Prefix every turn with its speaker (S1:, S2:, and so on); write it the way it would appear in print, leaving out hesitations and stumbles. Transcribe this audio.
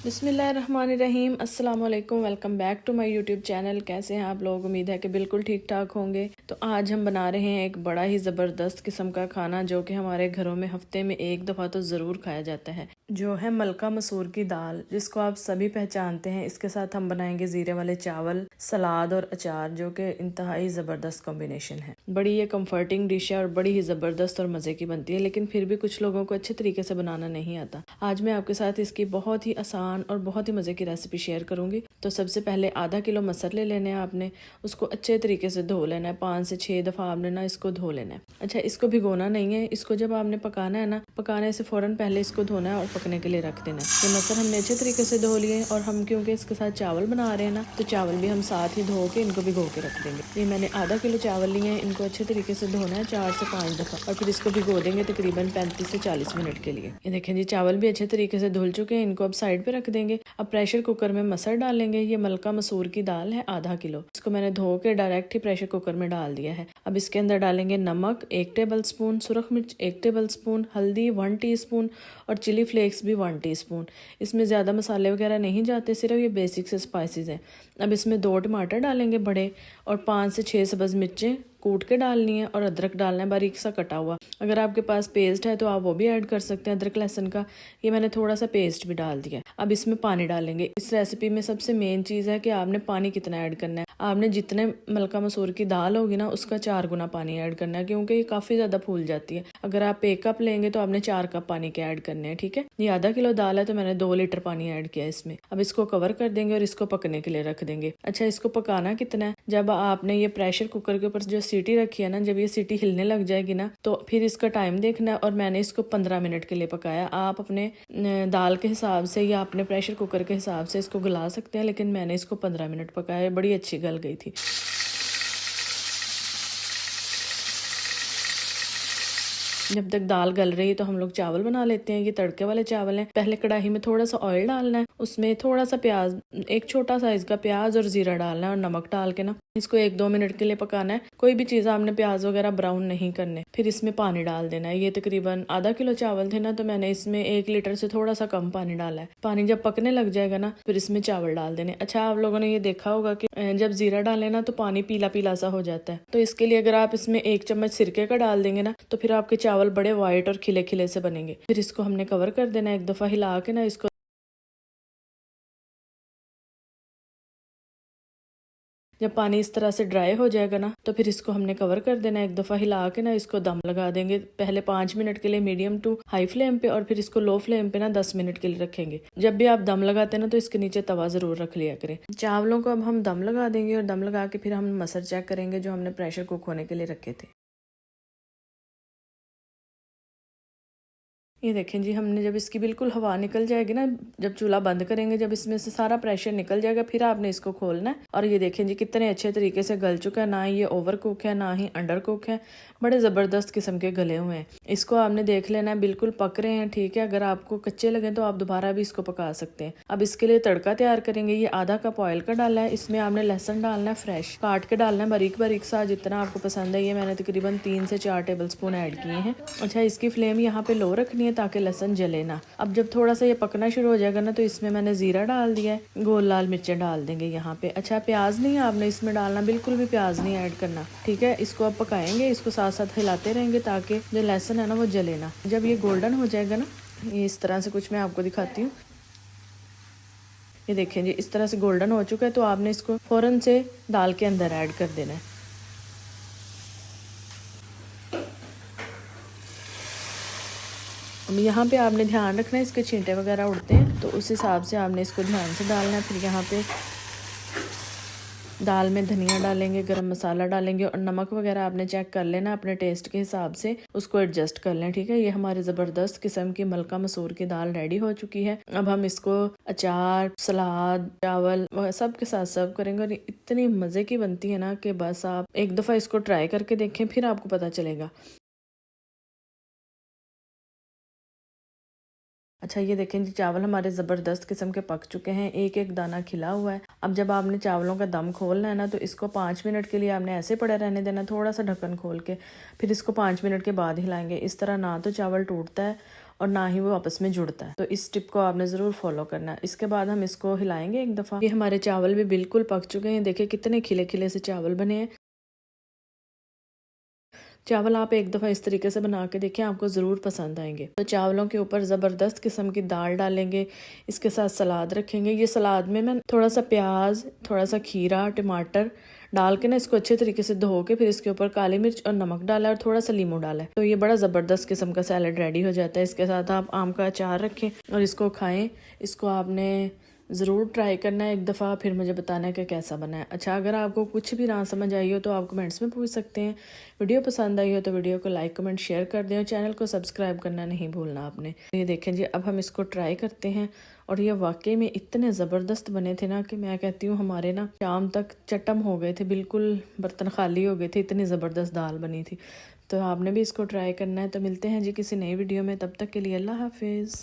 S1: बिस्मिल्लाहिर्रहमानिर्रहीम अस्सलाम वालेकुम। Welcome back to my YouTube channel. कैसे हैं आप लोग? उम्मीद है कि बिल्कुल ठीक ठाक होंगे। तो आज हम बना रहे हैं एक बड़ा ही ज़बरदस्त किस्म का खाना जो कि हमारे घरों में हफ्ते में एक दफ़ा तो ज़रूर खाया जाता है, जो है मलका मसूर की दाल, जिसको आप सभी पहचानते हैं। इसके साथ हम बनाएंगे ज़ीरे वाले चावल, सलाद और अचार, जो कि इंतहाई ज़बरदस्त कॉम्बिनेशन है। बड़ी ये कम्फर्टिंग डिश है और बड़ी ही ज़बरदस्त और मज़े की बनती है, लेकिन फिर भी कुछ लोगों को अच्छे तरीके से बनाना नहीं आता। आज मैं आपके साथ इसकी बहुत ही आसान और बहुत ही मज़े की रेसिपी शेयर करूंगी। तो सबसे पहले आधा किलो मसर ले लेने हैं आपने। उसको अच्छे तरीके से धो लेना है, 5 से 6 दफ़ा आपने ना इसको धो लेना है। अच्छा, इसको भिगोना नहीं है। इसको जब आपने पकाना है ना, पकाने से फ़ौरन पहले इसको धोना है और पकने के लिए रख देना है। ये मसर हमने अच्छे तरीके से धो लिए और हम क्योंकि इसके साथ चावल बना रहे हैं ना, तो चावल भी हम साथ ही धो के इनको भिगो के रख देंगे। ये मैंने आधा किलो चावल लिए हैं, इनको अच्छे तरीके से धोना है 4 से 5 दफ़ा और फिर इसको भिगो देंगे तकरीबन 35 से 40 मिनट के लिए। ये देखें जी, चावल भी अच्छे तरीके से धुल चुके हैं। इनको अब साइड पे रख देंगे। अब प्रेशर कुकर में मसर डालेंगे। ये मलका मसूर की दाल है आधा किलो। इसको मैंने धो के डायरेक्ट ही प्रेशर कुकर में डाल दिया है। अब इसके अंदर डालेंगे नमक 1 टेबल स्पून, सुरख मिर्च 1 टेबल स्पून, हल्दी 1 टीस्पून और चिली फ्लेक्स भी 1 टीस्पून। इसमें ज़्यादा मसाले वगैरह नहीं जाते, सिर्फ ये बेसिक से स्पाइसेस हैं। अब इसमें 2 टमाटर डालेंगे बड़े और 5 से 6 सब्ज़ मिर्चें कूट के डालनी है और अदरक डालना है बारीक सा कटा हुआ। अगर आपके पास पेस्ट है तो आप वो भी ऐड कर सकते हैं, अदरक लहसुन का। ये मैंने थोड़ा सा पेस्ट भी डाल दिया। अब इसमें पानी डालेंगे। इस रेसिपी में सबसे मेन चीज़ है कि आपने पानी कितना ऐड करना है। आपने जितने मलका मसूर की दाल होगी ना, उसका 4 गुना पानी ऐड करना है, क्योंकि ये काफ़ी ज़्यादा फूल जाती है। अगर आप 1 कप लेंगे तो आपने 4 कप पानी के ऐड करने हैं, ठीक है। ये आधा किलो दाल है तो मैंने 2 लीटर पानी ऐड किया इसमें। अब इसको कवर कर देंगे और इसको पकने के लिए रख देंगे। अच्छा, इसको पकाना कितना है? जब आपने ये प्रेशर कुकर के ऊपर जो सीटी रखी है ना, जब ये सीटी हिलने लग जाएगी ना, तो फिर इसका टाइम देखना है। और मैंने इसको 15 मिनट के लिए पकाया। आप अपने दाल के हिसाब से या अपने प्रेशर कुकर के हिसाब से इसको गला सकते हैं, लेकिन मैंने इसको 15 मिनट पकाया। बड़ी अच्छी गल गई थी। जब तक दाल गल रही है तो हम लोग चावल बना लेते हैं। ये तड़के वाले चावल हैं। पहले कढ़ाई में थोड़ा सा ऑयल डालना है, उसमें थोड़ा सा प्याज, एक छोटा साइज का प्याज और जीरा डालना है और नमक डाल के ना इसको 1-2 मिनट के लिए पकाना है। कोई भी चीज़ आपने प्याज वगैरह ब्राउन नहीं करने। फिर इसमें पानी डाल देना है। ये तकरीबन आधा किलो चावल थे ना, तो मैंने इसमें 1 लीटर से थोड़ा सा कम पानी डाला है। पानी जब पकने लग जाएगा ना, फिर इसमें चावल डाल देने। अच्छा, आप लोगों ने ये देखा होगा कि जब जीरा डाले ना तो पानी पीला पीला सा हो जाता है। तो इसके लिए अगर आप इसमें 1 चम्मच सिरके का डाल देंगे ना, तो फिर आपके चावल बड़े वाइट और खिले खिले से बनेंगे। फिर इसको हमने कवर कर देना है। 1 दफ़ा हिला के ना इसको, जब पानी इस तरह से ड्राई हो जाएगा ना, तो फिर इसको हमने कवर कर देना है। 1 दफ़ा हिला के ना इसको दम लगा देंगे। पहले 5 मिनट के लिए मीडियम टू हाई फ्लेम पे और फिर इसको लो फ्लेम पे ना 10 मिनट के लिए रखेंगे। जब भी आप दम लगाते हैं ना, तो इसके नीचे तवा ज़रूर रख लिया करें। चावलों को अब हम दम लगा देंगे और दम लगा के फिर हम मसर चेक करेंगे जो हमने प्रेशर कुक होने के लिए रखे थे। ये देखें जी, हमने जब इसकी बिल्कुल हवा निकल जाएगी ना, जब चूल्हा बंद करेंगे, जब इसमें से सारा प्रेशर निकल जाएगा, फिर आपने इसको खोलना है। और ये देखें जी, कितने अच्छे तरीके से गल चुका है। ना ही ये ओवर कुक है, ना ही अंडर कुक है। बड़े ज़बरदस्त किस्म के गले हुए हैं। इसको आपने देख लेना है, बिल्कुल पक रहे हैं, ठीक है। अगर आपको कच्चे लगे तो आप दोबारा भी इसको पका सकते हैं। अब इसके लिए तड़का तैयार करेंगे। ये आधा कप ऑयल का डाला है। इसमें आपने लहसुन डालना है, फ्रेश काट के डालना है, बारीक बारीक सा, जितना आपको पसंद है। ये मैंने तकरीबन 3 से 4 टेबल स्पून ऐड किए हैं। अच्छा, इसकी फ्लेम यहाँ पे लो रखनी है ताकि लहसुन जले ना। अब जब थोड़ा सा ये पकना शुरू हो जाएगा ना, तो इसमें मैंने जीरा डाल दिया है, गोल लाल मिर्चें डाल देंगे यहाँ पे। अच्छा, प्याज नहीं आपने इसमें डालना, बिल्कुल भी प्याज नहीं ऐड करना, ठीक है। इसको अब पकाएंगे, इसको साथ साथ हिलाते रहेंगे ताकि जो लहसुन है ना वो जले ना। जब ये गोल्डन हो जाएगा ना, ये इस तरह से, कुछ मैं आपको दिखाती हूँ। ये देखें जी, इस तरह से गोल्डन हो चुका है, तो आपने इसको फौरन से दाल के अंदर ऐड कर देना है। अब यहाँ पे आपने ध्यान रखना है, इसके छींटे वगैरह उड़ते हैं, तो उस हिसाब से आपने इसको ध्यान से डालना है। फिर यहाँ पे दाल में धनिया डालेंगे, गरम मसाला डालेंगे और नमक वगैरह आपने चेक कर लेना अपने टेस्ट के हिसाब से, उसको एडजस्ट कर लें, ठीक है। ये हमारी ज़बरदस्त किस्म की मलका मसूर की दाल रेडी हो चुकी है। अब हम इसको अचार, सलाद, चावल सब के साथ सर्व करेंगे और इतनी मज़े की बनती है ना कि बस आप एक दफ़ा इसको ट्राई करके देखें, फिर आपको पता चलेगा। अच्छा ये देखें जी, चावल हमारे ज़बरदस्त किस्म के पक चुके हैं, एक एक दाना खिला हुआ है। अब जब आपने चावलों का दम खोलना है ना, तो इसको 5 मिनट के लिए आपने ऐसे पड़ा रहने देना, थोड़ा सा ढक्कन खोल के, फिर इसको 5 मिनट के बाद हिलाएंगे। इस तरह ना तो चावल टूटता है और ना ही वो आपस में जुड़ता है, तो इस टिप को आपने ज़रूर फॉलो करना है। इसके बाद हम इसको हिलाएंगे एक दफ़ा। ये हमारे चावल भी बिल्कुल पक चुके हैं, देखिए कितने खिले खिले से चावल बने हैं। चावल आप एक दफ़ा इस तरीके से बना के देखें, आपको ज़रूर पसंद आएंगे। तो चावलों के ऊपर ज़बरदस्त किस्म की दाल डालेंगे, इसके साथ सलाद रखेंगे। ये सलाद में मैं थोड़ा सा प्याज, थोड़ा सा खीरा, टमाटर डाल के ना इसको अच्छे तरीके से धो के फिर इसके ऊपर काली मिर्च और नमक डाला और थोड़ा सा लीमू डाला है, तो ये बड़ा ज़बरदस्त किस्म का सैलड रेडी हो जाता है। इसके साथ आप आम का अचार रखें और इसको खाएं। इसको आपने ज़रूर ट्राई करना है एक दफ़ा, फिर मुझे बताना है कि कैसा बना है। अच्छा, अगर आपको कुछ भी ना समझ आई हो तो आप कमेंट्स में पूछ सकते हैं। वीडियो पसंद आई हो तो वीडियो को लाइक कमेंट शेयर कर दें और चैनल को सब्सक्राइब करना नहीं भूलना आपने। ये देखें जी, अब हम इसको ट्राई करते हैं और ये वाकई में इतने ज़बरदस्त बने थे ना कि मैं कहती हूँ हमारे ना शाम तक चटम हो गए थे, बिल्कुल बर्तन खाली हो गए थे, इतनी ज़बरदस्त दाल बनी थी। तो आपने भी इसको ट्राई करना है। तो मिलते हैं जी किसी नई वीडियो में, तब तक के लिए अल्लाह हाफिज़।